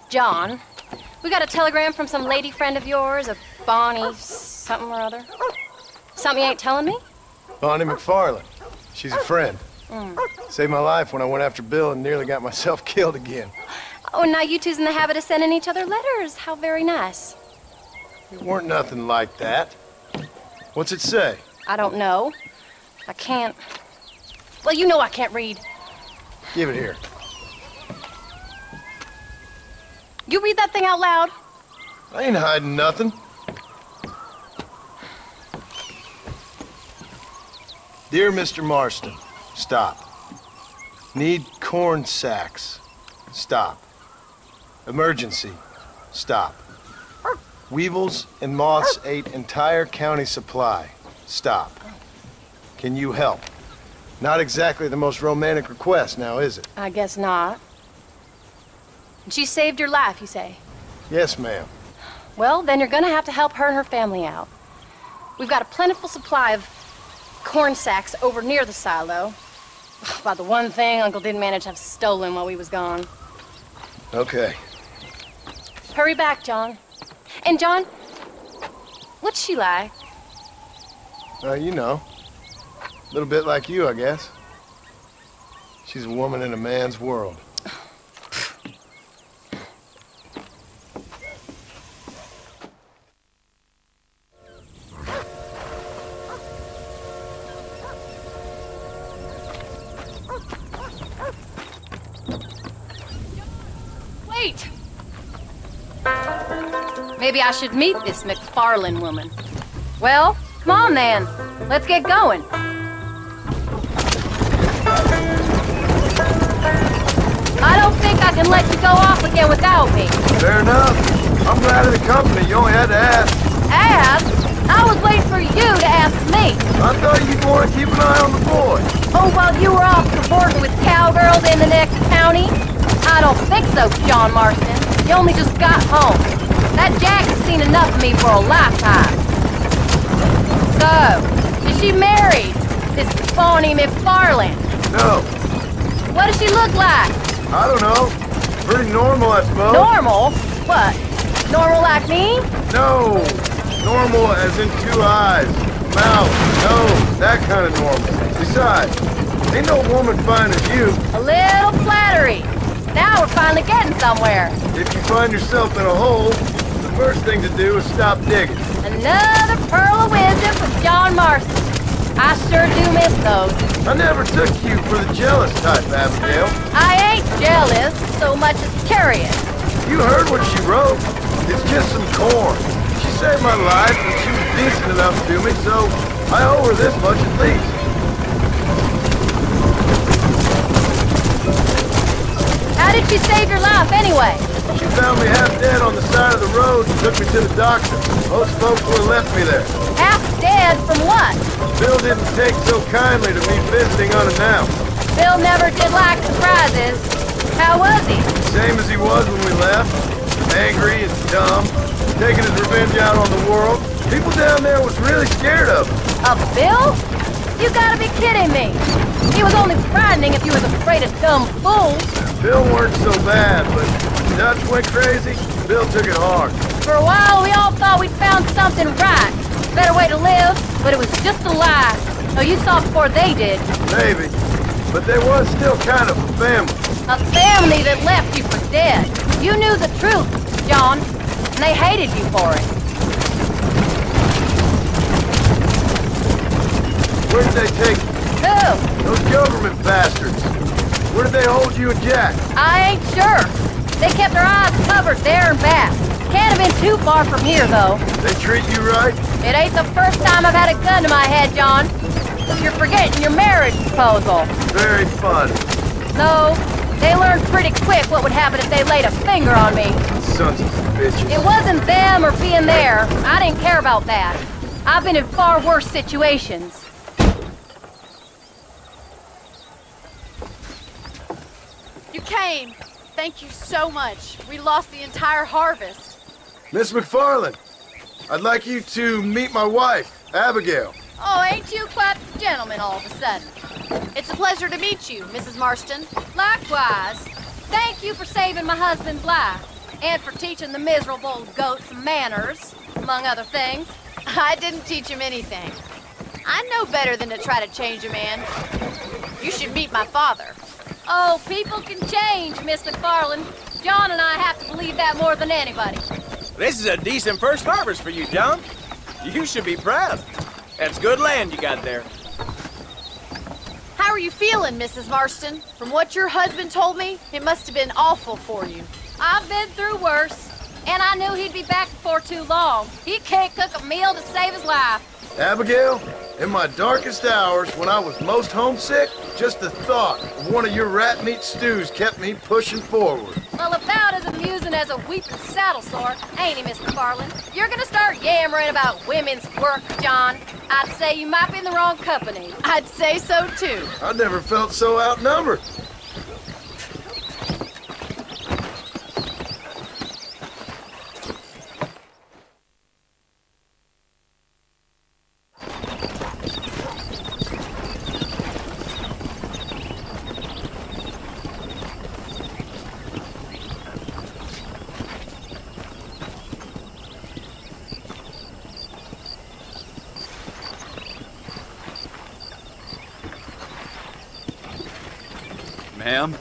John, we got a telegram from some lady friend of yours, a Bonnie something or other. Something you ain't telling me? Bonnie McFarland. She's a friend. Saved my life when I went after Bill and nearly got myself killed again. Oh, and now you two's in the habit of sending each other letters. How very nice. It weren't nothing like that. What's it say? I don't know. I can't... Well, you know I can't read. Give it here. You read that thing out loud? I ain't hiding nothing. Dear Mr. Marston, stop. Need corn sacks. Stop. Emergency. Stop. Weevils and moths ate entire county supply. Stop. Can you help? Not exactly the most romantic request now, is it? I guess not. She saved your life, you say? Yes, ma'am. Well, then you're gonna have to help her and her family out. We've got a plentiful supply of corn sacks over near the silo. About the one thing Uncle didn't manage to have stolen while we was gone. Okay. Hurry back, John. And John, what's she like? You know. A little bit like you, I guess. She's a woman in a man's world. Wait! Maybe I should meet this McFarland woman. Well, come on then. Let's get going. I don't think I can let you go off again without me. Fair enough. I'm glad of the company. You only had to ask. Ask? I was waiting for you to ask me. I thought you'd want to keep an eye on the boy. Oh, while you were off cavorting with cowgirls in the next county? I don't think so, John Marston. You only just got home. That Jack has seen enough of me for a lifetime. So, is she married? This Bonnie McFarland? No. What does she look like? I don't know. Pretty normal, I suppose. Normal? What? Normal like me? No. Normal as in 2 eyes, mouth, nose, that kind of normal. Besides, ain't no woman fine as you. A little flattery. Now we're finally getting somewhere. If you find yourself in a hole, the first thing to do is stop digging. Another pearl of wisdom from John Marston. I sure do miss those. I never took you for the jealous type, Abigail. I ain't jealous so much as curious. You heard what she wrote. It's just some corn. She saved my life and she was decent enough to me, so I owe her this much at least. How did she save your life anyway? She found me half dead on the side of the road and took me to the doctor. Most folks would have left me there. Half dead from what? Bill didn't take so kindly to me visiting unannounced. Bill never did like surprises. How was he? Same as he was when we left. Angry and dumb. Taking his revenge out on the world. People down there was really scared of him. Of Bill? You gotta be kidding me. He was only frightening if you was afraid of dumb fools. Bill weren't so bad, but when Dutch went crazy, Bill took it hard. For a while, we all thought we'd found something right. Better way to live, but it was just a lie. Oh, you saw before they did. Maybe. But there was still kind of a family. A family that left you for dead. You knew the truth, John, and they hated you for it. Where did they take you? Who? Those government bastards. Where did they hold you and Jack? I ain't sure. They kept their eyes covered there and back. Can't have been too far from here, though. They treat you right? It ain't the first time I've had a gun to my head, John. You're forgetting your marriage proposal. Very fun. No, they learned pretty quick what would happen if they laid a finger on me. Sons of bitches. It wasn't them or being there. I didn't care about that. I've been in far worse situations. You came. Thank you so much. We lost the entire harvest. Miss McFarland, I'd like you to meet my wife, Abigail. Oh, ain't you quite the gentleman all of a sudden? It's a pleasure to meet you, Mrs. Marston. Likewise. Thank you for saving my husband's life. And for teaching the miserable goat some manners, among other things. I didn't teach him anything. I know better than to try to change a man. You should meet my father. Oh, people can change, Miss McFarland. John and I have to believe that more than anybody. This is a decent first harvest for you, John. You should be proud. That's good land you got there. How are you feeling, Mrs. Marston? From what your husband told me, it must have been awful for you. I've been through worse, and I knew he'd be back before too long. He can't cook a meal to save his life. Abigail, in my darkest hours, when I was most homesick, just the thought of one of your rat meat stews kept me pushing forward. Well, about as amusing as a weeping saddle sore, ain't he, Mr. McFarland? You're gonna start yammering about women's work, John. I'd say you might be in the wrong company. I'd say so, too. I never felt so outnumbered. Ma'am?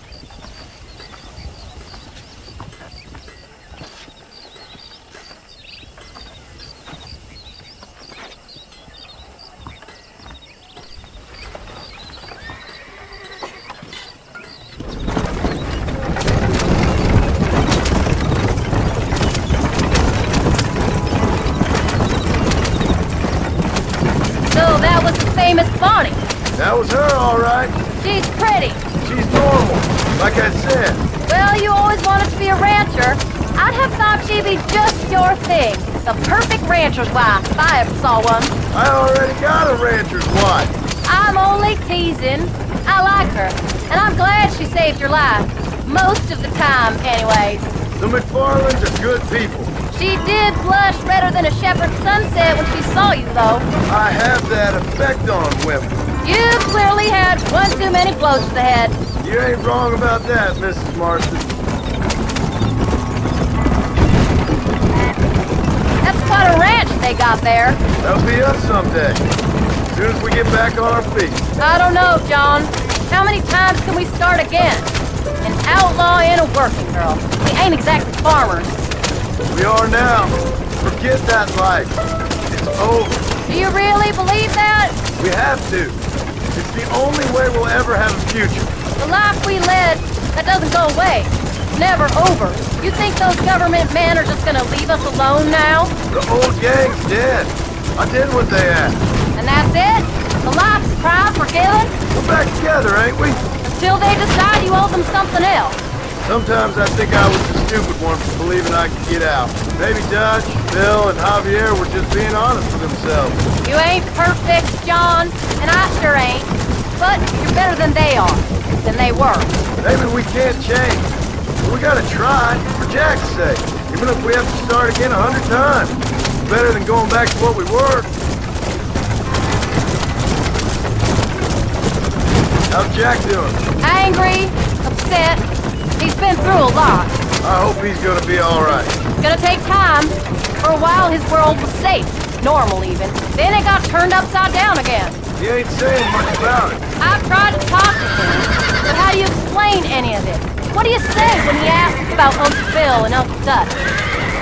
So that was the famous Bonnie. That was her, all right. She's pretty. She's normal, like I said. Well, you always wanted to be a rancher. I'd have thought she'd be just your thing. The perfect rancher's wife, if I ever saw one. I already got a rancher's wife. I'm only teasing. I like her, and I'm glad she saved your life. Most of the time, anyways. The McFarlands are good people. She did blush redder than a shepherd's sunset when she saw you, though. I have that effect on women. You clearly had one too many blows to the head. You ain't wrong about that, Mrs. Marston. That's quite a ranch they got there. That'll be us someday. As soon as we get back on our feet. I don't know, John. How many times can we start again? An outlaw and a working girl. We ain't exactly farmers. We are now. Forget that life. It's over. Do you really believe that? We have to. It's the only way we'll ever have a future. The life we led, that doesn't go away. It's never over. You think those government men are just gonna leave us alone now? The old gang's dead. I did what they asked. And that's it? The life's crime forgiven? We're back together, ain't we? Until they decide you owe them something else. Sometimes I think I was the stupid one for believing I could get out. Maybe Dutch, Bill, and Javier were just being honest with themselves. You ain't perfect, John, and I sure ain't. But you're better than they are, than they were. Maybe we can't change, but we gotta try, for Jack's sake. Even if we have to start again 100 times. It's better than going back to what we were. How's Jack doing? Angry, upset. He's been through a lot. I hope he's gonna be alright. It's gonna take time. For a while, his world was safe. Normal, even. Then it got turned upside down again. He ain't saying much about it. I've tried to talk to him, but how do you explain any of it? What do you say when he asks about Uncle Bill and Uncle Dutch?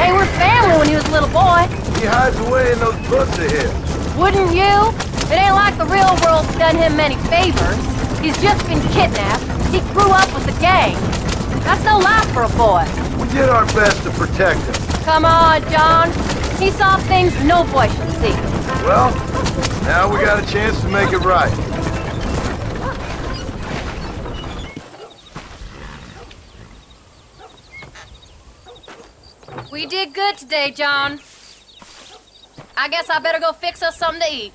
They were family when he was a little boy. He hides away in those books of his. Wouldn't you? It ain't like the real world's done him many favors. He's just been kidnapped. He grew up with the gang. That's no life for a boy. We did our best to protect him. Come on, John. He saw things no boy should see. Well, now we got a chance to make it right. We did good today, John. I guess I better go fix us something to eat.